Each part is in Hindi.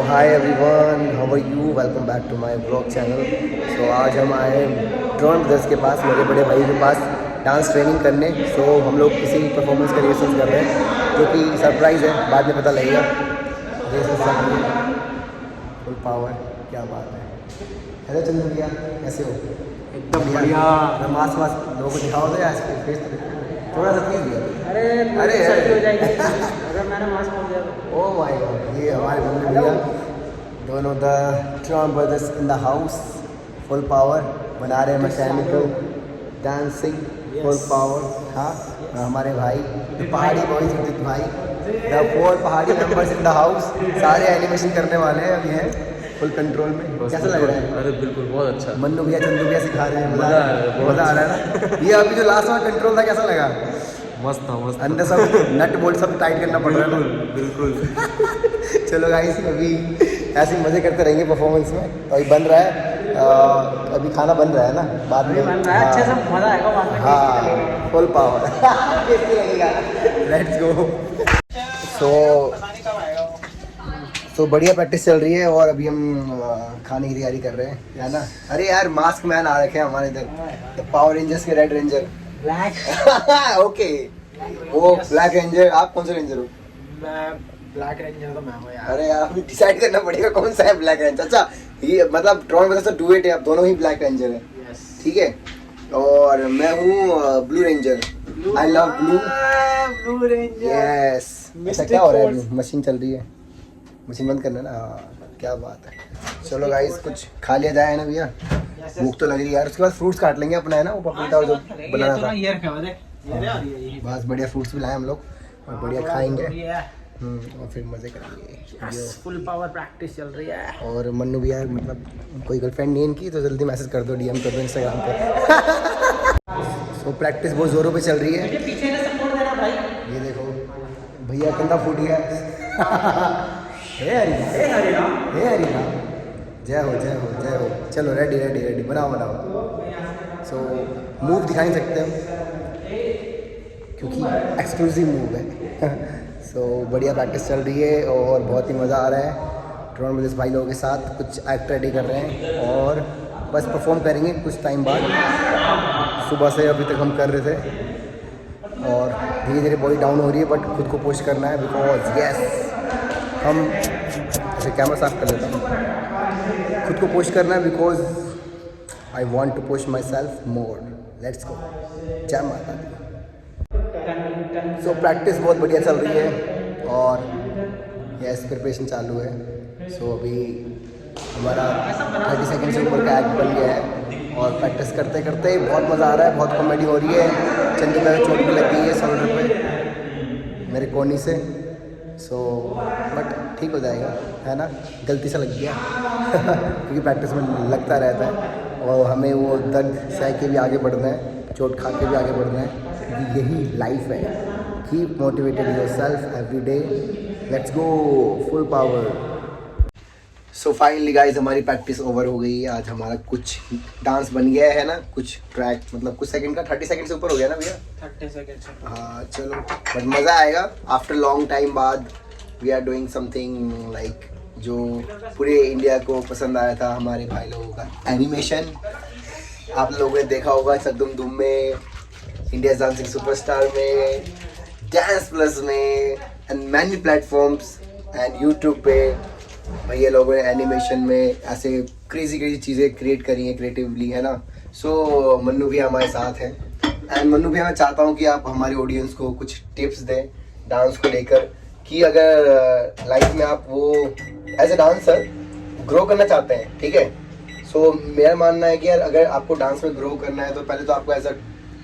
Hi everyone, how are you, welcome back to my blog channel. So आज हम आए ड्रोन ब्रदर्स के पास, मेरे बड़े भाई के पास डांस ट्रेनिंग करने। सो हम लोग किसी परफॉर्मेंस का रिहर्सल कर रहे हैं जो कि सरप्राइज़ है, बाद में पता लगेगा। फुल पावर, क्या बात है। हेलो चंदू भैया, कैसे हो? एकदम बढ़िया। मास्क लोगों को दिखाओ तो यार, फेस थोड़ा सा प्लीज भैया। अरे हो जाएगी अगर मैंने मास्क खोल दिया तो। ओह माय गॉड, ये हमारे मम्मी भैया दोनों the drone brothers in the house. Full power बना रहे हैं, मैकेनिकल डांसिंग फुल पावर। हाँ, हमारे भाई पहाड़ी बॉयज विद भाई, द 4 पहाड़ी मेंबर्स इन द हाउस। सारे एनिमेशन करने वाले हैं, अभी हैं फुल कंट्रोल में। कैसा लग रहा है? अरे बिल्कुल, बहुत अच्छा। मन्नू भैया चंदू भैया सिखा रहे हैं, मज़ा आ रहा है ना। ये अभी जो लास्ट वाला कंट्रोल था, कैसा लगा? मस्त था, मस्त। अंदर सब नट बोल्ट सब टाइट करना पड़ रहा है ना। बिल्कुल। चलो गाइस, अभी ऐसे मज़े करते रहेंगे परफॉर्मेंस में। अभी बन रहा है, अभी खाना बन रहा है ना, बाद में बन रहा है। अच्छे से मजा आएगा बाद में। हाँ, फुल पावर। टेस्टी लगेगा। Let's go. सो बढ़िया प्रैक्टिस चल रही है और अभी हम खाने की तैयारी कर रहे हैं, है ना। अरे यार, मास्क मैन आ रखे हैं हमारे इधर, पावर रेंजर्स के रेड रेंजर। ब्लैक। ओके, वो ब्लैक रेंजर। आप कौन सा रेंजर हो? मैं ब्लैक रेंजर तो मैं हूँ यार। अरे यार, अभी डिसाइड करना पड़ेगा कौन सा है ब्लैक रेंजर। अच्छा, ये मतलब ड्रोन ब्रदर्स डू इट है, आप दोनों ही ब्लैक रेंजर है, ठीक है। और मैं हूँ blue ranger. I love blue ranger. Yes. ऐसा क्या हो रहा है? अभी मशीन चल रही है, मशीन बंद करना है ना। हाँ, क्या बात है। चलो गाइस, कुछ खा लिया जाए ना भैया, भूख तो लग रही है यार। उसके बाद फ्रूट्स काट लेंगे अपना, है ना, वो पपीता और जो बनाना था। बस बढ़िया फ्रूट्स भी लाए हम लोग और बढ़िया खाएंगे। और फिर मजे करेंगे। फुल पावर प्रैक्टिस चल रही है। और मन्नू भैया, मतलब कोई गर्लफ्रेंड नहीं इनकी, तो जल्दी मैसेज कर दो, डीएम कर दो इंस्टाग्राम पे। सो प्रैक्टिस बहुत जोरों पे चल रही है। पीछे से सपोर्ट देना भाई। ये देखो भैया, कंधा फूट गया। हे हरिना, हे हरिना, जय हो जय हो जय हो। चलो रेडी रेडी रेडी, बनाओ बनाओ। सो मूव दिखा नहीं सकते हम क्योंकि एक्सक्लूसिव मूव है। सो बढ़िया प्रैक्टिस चल रही है और बहुत ही मज़ा आ रहा है। ड्रोन ब्रदर्स भाई लोगों के साथ कुछ एक्ट रेडी कर रहे हैं और बस परफॉर्म करेंगे कुछ टाइम बाद। सुबह से अभी तक हम कर रहे थे और धीरे धीरे बॉडी डाउन हो रही है, बट खुद को पुश करना है बिकॉज यस, हम ऐसे कैमरा साफ कर लेता हूँ। खुद को पुश करना है because I want to push my self more. Let's go. जय माता दी। सो प्रैक्टिस बहुत बढ़िया चल रही है और यस, प्रिपरेशन चालू है। सो अभी हमारा 30 सेकंड से ऊपर का एक्ट बन गया है और प्रैक्टिस करते करते बहुत मज़ा आ रहा है, बहुत कॉमेडी हो रही है। चंदू में चोट भी लग गई है शोल्डर पे मेरे कोनी से। सो बट ठीक हो जाएगा, है ना। गलती से लग गया क्योंकि प्रैक्टिस में लगता रहता है और हमें वो दर्द सह के भी आगे बढ़ना है, चोट खा के भी आगे बढ़ना है, क्योंकि यही लाइफ है। Keep motivated yourself every day. Let's go, full power. So finally guys, हमारी प्रैक्टिस ओवर हो गई है। आज हमारा कुछ डांस बन गया है ना, कुछ ट्रैक, मतलब कुछ सेकंड का, 30 सेकंड से ऊपर हो गया ना भैया। 30 सेकंड। हाँ चलो, बट मज़ा आएगा। आफ्टर लॉन्ग टाइम बाद we are doing something like जो पूरे इंडिया को पसंद आया था, हमारे भाई लोगों का एनिमेशन। आप लोगों ने देखा होगा सदुम दुम में, इंडिया डांसिंग सुपरस्टार में, डांस प्लस में and many platforms and YouTube पे। भैया लोगों ने एनिमेशन में ऐसे क्रेजी क्रेजी चीज़ें क्रिएट करी हैं क्रिएटिवली, है ना। सो मन्नू भी हमारे साथ हैं एंड मन्नू भी मैं चाहता हूँ कि आप हमारी ऑडियंस को कुछ टिप्स दें डांस को लेकर, कि अगर लाइफ में आप वो एज ए डांसर ग्रो करना चाहते हैं, ठीक है। सो मेरा मानना है कि यार, अगर आपको डांस में ग्रो करना है तो पहले तो आपको एज अ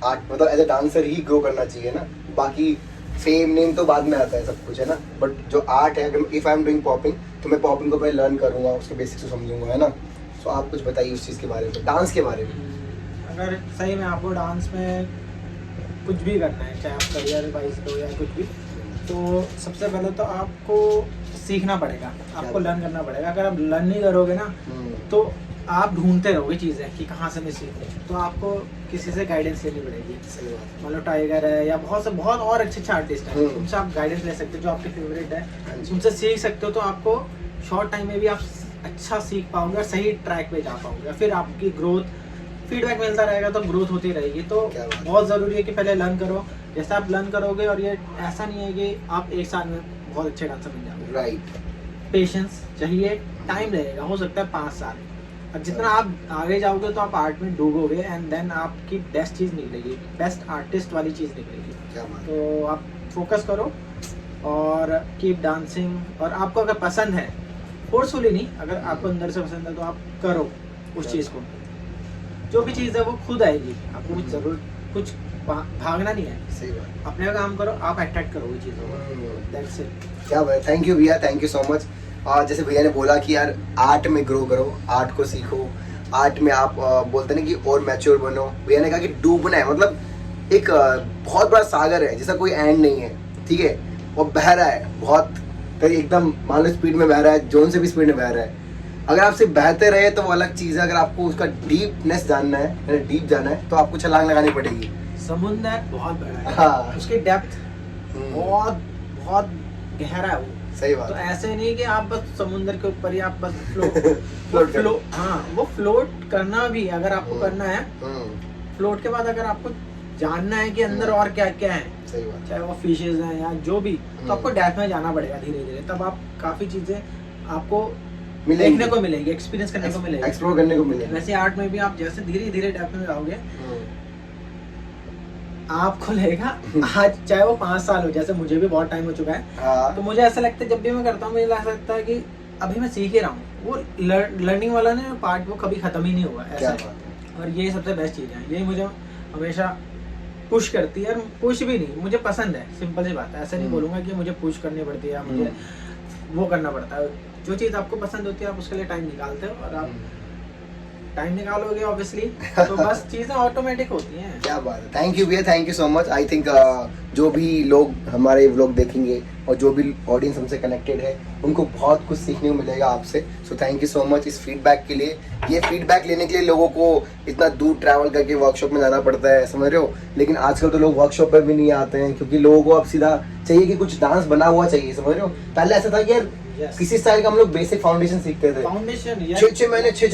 आर्ट, मतलब एज ए डांसर ही ग्रो करना चाहिए ना। बाकी फेम नेम तो बाद में आता है, सब कुछ, है ना। बट जो आर्ट है, अगर if I am doing popping तो मैं पॉपिंग को पहले लर्न करूँगा, उसके बेसिक्स को समझूंगा, है ना। सो आप कुछ बताइए उस चीज़ के बारे में, डांस के बारे में। अगर सही में आपको डांस में कुछ भी करना है, चाहे आप करियर वाइज हो या कुछ भी, तो सबसे पहले तो आपको सीखना पड़ेगा, आपको लर्न करना पड़ेगा। अगर आप लर्न नहीं करोगे ना, तो आप ढूंढते रहोगे चीज़ें कि कहाँ से मैं सीखूँ, तो आपको किसी से गाइडेंस लेनी पड़ेगी। मतलब टाइगर है या बहुत और अच्छे अच्छे आर्टिस्ट हैं, उनसे आप गाइडेंस ले सकते हो, जो आपके फेवरेट है, उनसे सीख सकते हो। तो आपको शॉर्ट टाइम में भी आप अच्छा सीख पाओगे और सही ट्रैक पे जा पाओगे, फिर आपकी ग्रोथ, फीडबैक मिलता रहेगा तो ग्रोथ होती रहेगी। तो क्या बात है। बहुत ज़रूरी है कि पहले लर्न करो। जैसे आप लर्न करोगे, और ये ऐसा नहीं है कि आप एक साल में बहुत अच्छे डांसर बन जाओगे। राइट। पेशेंस चाहिए, टाइम लगेगा, हो सकता है 5 साल। और जितना आप आगे जाओगे तो आप आर्ट में डूबोगे, एंड देन आपकी बेस्ट चीज़ निकलेगी, बेस्ट आर्टिस्ट वाली चीज़ निकलेगी। क्या बात है। तो आप फोकस करो और कीप डांसिंग। और आपको अगर पसंद है, फोर्सफुली नहीं, अगर आपको अंदर से पसंद है तो आप करो उस चीज़ को। जो भी चीज़ है वो खुद आएगी, आपको कुछ जरूर कुछ भागना नहीं है। सही बात। अपने काम करो, आप अट्रैक्ट करो वो चीज़ों को। That's it. क्या बात। थैंक यू भैया, थैंक यू सो मच। जैसे भैया ने बोला कि यार आर्ट में ग्रो करो, आर्ट को सीखो, आर्ट में आप बोलते ना कि और मैच्योर बनो। भैया ने कहा कि डूबना है, मतलब एक बहुत बड़ा सागर है जिसका कोई एंड नहीं है, ठीक है, और बह रहा है बहुत, एकदम मान लो स्पीड में बह रहा है, जोन से भी स्पीड में बह रहा है। अगर आप सिर्फ बहते रहे तो वो अलग चीज़ है, अगर आपको उसका डीपनेस जानना है, डीप जाना है, तो आपको छलांग लगानी पड़ेगी। समुद्र बहुत बड़ा है, हाँ। उसकी डेप्थ बहुत बहुत गहरा है वो। सही बात। तो ऐसे नहीं कि आप बस समुद्र के ऊपर ही आप बस Float फ्लो हाँ, वो फ्लोट करना भी अगर आपको करना है, हम्म। फ्लोट के बाद अगर आपको जानना है कि अंदर और क्या क्या है, सही बात। चाहे वो फिशेज हैं या जो भी, तो आपको डेप्थ में जाना पड़ेगा धीरे धीरे। तब आप काफी चीजें आपको देखने को मिलेगी, एक्सपीरियंस करने को मिलेगी, एक्सप्लोर करने को मिलेगा। वैसे आर्ट में भी आप जैसे धीरे धीरे डेप्थ में जाओगे, आपको लगेगा आज चाहे वो 5 साल हो, जैसे मुझे भी बहुत टाइम हो चुका है। हाँ। तो मुझे ऐसा लगता है जब भी मैं करता हूँ, मुझे ऐसा लगता है कि अभी मैं सीख ही रहा हूँ। वो लर्निंग वाला ना पार्ट वो कभी खत्म ही नहीं हुआ क्या ऐसा। बात है। और ये सबसे बेस्ट चीज़ है, ये मुझे हमेशा पुश करती है। और पुश भी नहीं, मुझे पसंद है, सिंपल सी बात है। ऐसा नहीं बोलूँगा कि मुझे पुश करनी पड़ती है या मुझे वो करना पड़ता है। जो चीज़ आपको पसंद होती है आप उसके लिए टाइम निकालते हो, और आप टाइम निकालोगे ऑब्वियसली तो बस चीज़ें ऑटोमेटिक होती हैं। क्या बात है। थैंक यू भैया, thank you so much. I think जो भी लोग हमारे व्लॉग देखेंगे और जो भी ऑडियंस हमसे कनेक्टेड है, उनको बहुत कुछ सीखने को मिलेगा आपसे। So thank you so much इस फीडबैक के लिए। ये फीडबैक लेने के लिए लोगों को इतना दूर ट्रैवल करके वर्कशॉप में जाना पड़ता है, समझ रहे हो। लेकिन आजकल तो लोग वर्कशॉप पर भी नहीं आते हैं, क्योंकि लोगों को अब सीधा चाहिए कि कुछ डांस बना हुआ चाहिए, समझ रहे हो। पहले ऐसा था कि यार किसी स्टाइल का हम लोग बेसिक फाउंडेशन सीखते थे। फाउंडेशन 6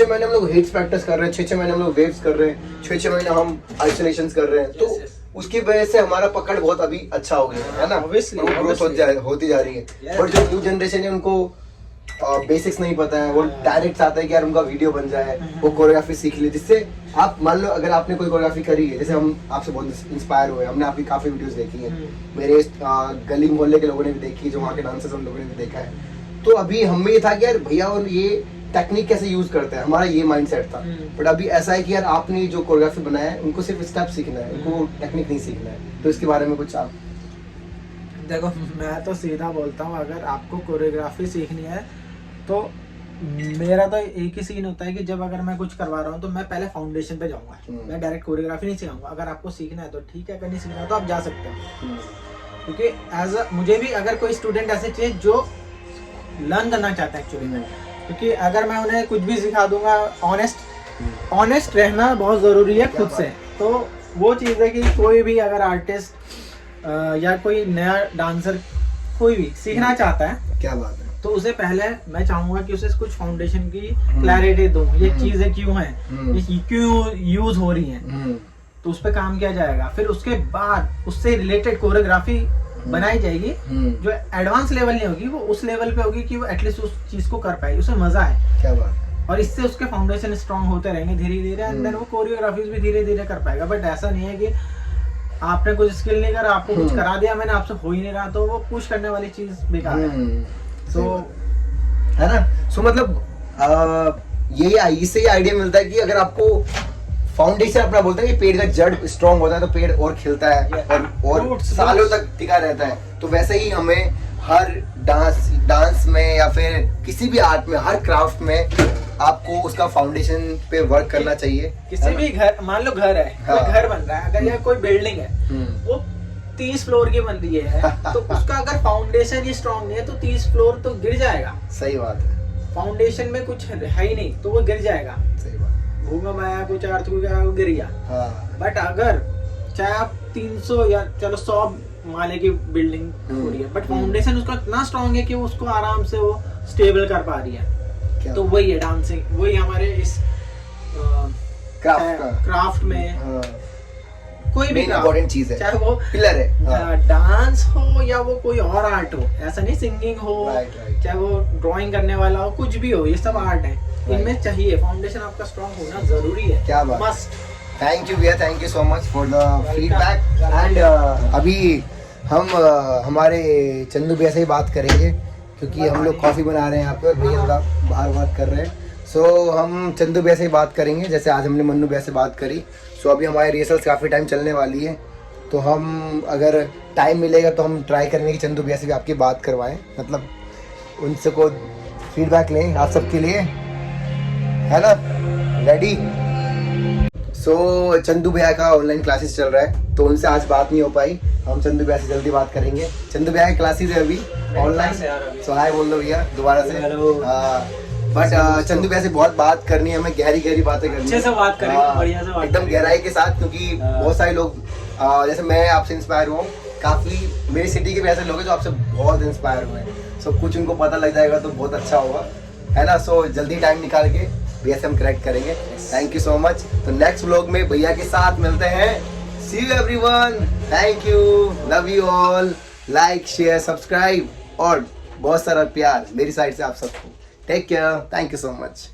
महीने हम लोग हिट्स प्रैक्टिस कर रहे हैं, 6 महीने हम लोग वेव्स कर रहे हैं, 6 महीने हम आइसोलेशंस कर रहे हैं। तो उसकी वजह से हमारा पकड़ बहुत अभी अच्छा हो गया है ना, Obviously, ग्रोथ होती जा रही है। बट जो न्यू जनरेशन है उनको बेसिक्स नहीं पता है, वो डायरेक्ट आता है कि यार उनका वीडियो बन जाए, वो कोरियोग्राफी सीख ले, जिससे आप मान लो अगर आपने कोई कोरियोग्राफी करी है, जैसे हम आपसे बहुत इंस्पायर हुए, हमने आपकी काफी वीडियोस देखी है, मेरे गली मोहल्ले के लोगों ने भी देखी, जो वहाँ के डांसर्स उन लोगों ने भी देखा है। तो अभी हमें ये था कि यार भैया और ये टेक्निक कैसे यूज करते हैं, हमारा ये माइंडसेट था। बट अभी ऐसा है कि यार आपने जो कोरियोग्राफी बनाया है, उनको सिर्फ स्टेप सीखना है, उनको टेक्निक नहीं सीखना है। तो इसके बारे में कुछ आप देखो, मैं तो सीधा बोलता हूँ, अगर आपको कोरियोग्राफी सीखनी है तो मेरा तो एक ही सीन होता है कि जब अगर मैं कुछ करवा रहा हूँ तो मैं पहले फाउंडेशन पे जाऊंगा, मैं डायरेक्ट कोरियोग्राफी नहीं सिखाऊंगा। अगर आपको सीखना है तो ठीक है, अगर नहीं सीखना है तो आप जा सकते हो। क्योंकि एज अ मुझे भी अगर कोई स्टूडेंट ऐसे चाहिए जो लर्न करना चाहता है एक्चुअली में, क्योंकि अगर मैं उन्हें कुछ भी सिखा दूंगा, ऑनेस्ट रहना बहुत ज़रूरी है खुद से। तो वो चीज़ है कि कोई भी अगर आर्टिस्ट या कोई नया डांसर कोई भी सीखना चाहता है, क्या बात है, तो उसे पहले मैं चाहूंगा कि उसे कुछ फाउंडेशन की क्लैरिटी दूं, ये चीजें क्यों हैं, ये क्यों यूज हो रही हैं, तो उस पर काम किया जाएगा। फिर उसके बाद उससे रिलेटेड कोरियोग्राफी बनाई जाएगी, जो एडवांस लेवल नहीं होगी, वो उस लेवल पे होगी कि वो एटलीस्ट उस चीज को कर पाए, उसे मजा आए। क्या बात। और इससे उसके फाउंडेशन स्ट्रांग होते रहेंगे धीरे धीरे, एंड देन वो कोरियोग्राफीज भी धीरे धीरे कर पाएगा। बट ऐसा नहीं है कि आपने कुछ स्किल नहीं करा, आपको कुछ करा दिया मैंने, आपसे हो ही नहीं रहा, तो वो पुश करने वाली चीज बेकार है। तो है ना। सो मतलब इससे ये आइडिया मिलता है कि अगर आपको फाउंडेशन अपना बोलते हैं कि पेड़ का जड़ स्ट्रांग होता है तो पेड़ और खिलता है और सालों तक टिका रहता है। तो वैसे ही हमें हर डांस में या फिर किसी भी आर्ट में, हर क्राफ्ट में आपको उसका फाउंडेशन पे वर्क करना चाहिए। किसी भी घर, मान लो घर है, कोई घर बन रहा है, अगर यह कोई बिल्डिंग है, वो 30 फ्लोर की बन रही है, तो उसका अगर फाउंडेशन ही स्ट्रांग नहीं है तो 30 फ्लोर तो गिर जाएगा। सही बात है। फाउंडेशन में कुछ है ही नहीं तो वो गिर जाएगा। सही बात। भूकंप आया, कुछ अर्थक्वेक आया, वो गिर गया। बट अगर चाहे आप 300 या चलो 100 माले की बिल्डिंग हो रही है, बट फाउंडेशन उसका इतना स्ट्रांग है कि वो उसको आराम से वो स्टेबल कर पा रही है। क्या तो वही है डांसिंग, वही हमारे इस क्राफ्ट में हाँ, कोई भी इम्पोर्टेंट चीज है, चाहे वो पिलर है। हाँ, डांस हो या वो कोई और आर्ट हो, ऐसा नहीं सिंगिंग हो, right. चाहे वो ड्राइंग करने वाला हो, कुछ भी हो, ये सब आर्ट है। इनमें चाहिए फाउंडेशन आपका स्ट्रांग होना जरूरी है। क्या बात, मस्ट। थैंक यू भैया, thank you so much for the feedback. And अभी हम हमारे चंदू भैया से ही बात करेंगे, क्योंकि हम लोग कॉफ़ी बना रहे हैं यहाँ पे और भैया थोड़ा बाहर बात कर रहे हैं। सो हम चंदू भैया से ही बात करेंगे, जैसे आज हमने मन्नू भैया से बात करी। सो अभी हमारी रिहर्सल्स काफ़ी टाइम चलने वाली है, तो हम अगर टाइम मिलेगा तो हम ट्राई करेंगे कि चंदू भैया से भी आपकी बात करवाएं, मतलब उनसे को फीडबैक लें आप सबके लिए, है ना। रेडी? सो चंदू भैया का ऑनलाइन क्लासेस चल रहा है, तो उनसे आज बात नहीं हो पाई। हम चंदू भैया से जल्दी बात करेंगे। चंदू भैया की क्लासेस है अभी ऑनलाइन, सो हाय बोल दो भैया दोबारा से। बट चंदू भैया से बहुत बात करनी है हमें, गहरी गहरी बातें करनी है, अच्छे से बात करेंगे, बढ़िया से बात एकदम करेंगे। गहराई के साथ, क्योंकि बहुत सारे लोग जैसे मैं आपसे इंस्पायर हुआ हूँ, काफ़ी मेरी सिटी के भी ऐसे लोग हैं जो आपसे बहुत इंस्पायर हुए हैं। सो कुछ उनको पता लग जाएगा तो बहुत अच्छा होगा, है ना। सो जल्दी टाइम निकाल के भैया से हम करेक्ट करेंगे। Thank you so much. तो नेक्स्ट व्लॉग में भैया के साथ मिलते हैं। See you everyone, thank you, love you all, like share subscribe और बहुत सारा प्यार मेरी साइड से आप सबको। Take care, thank you so much.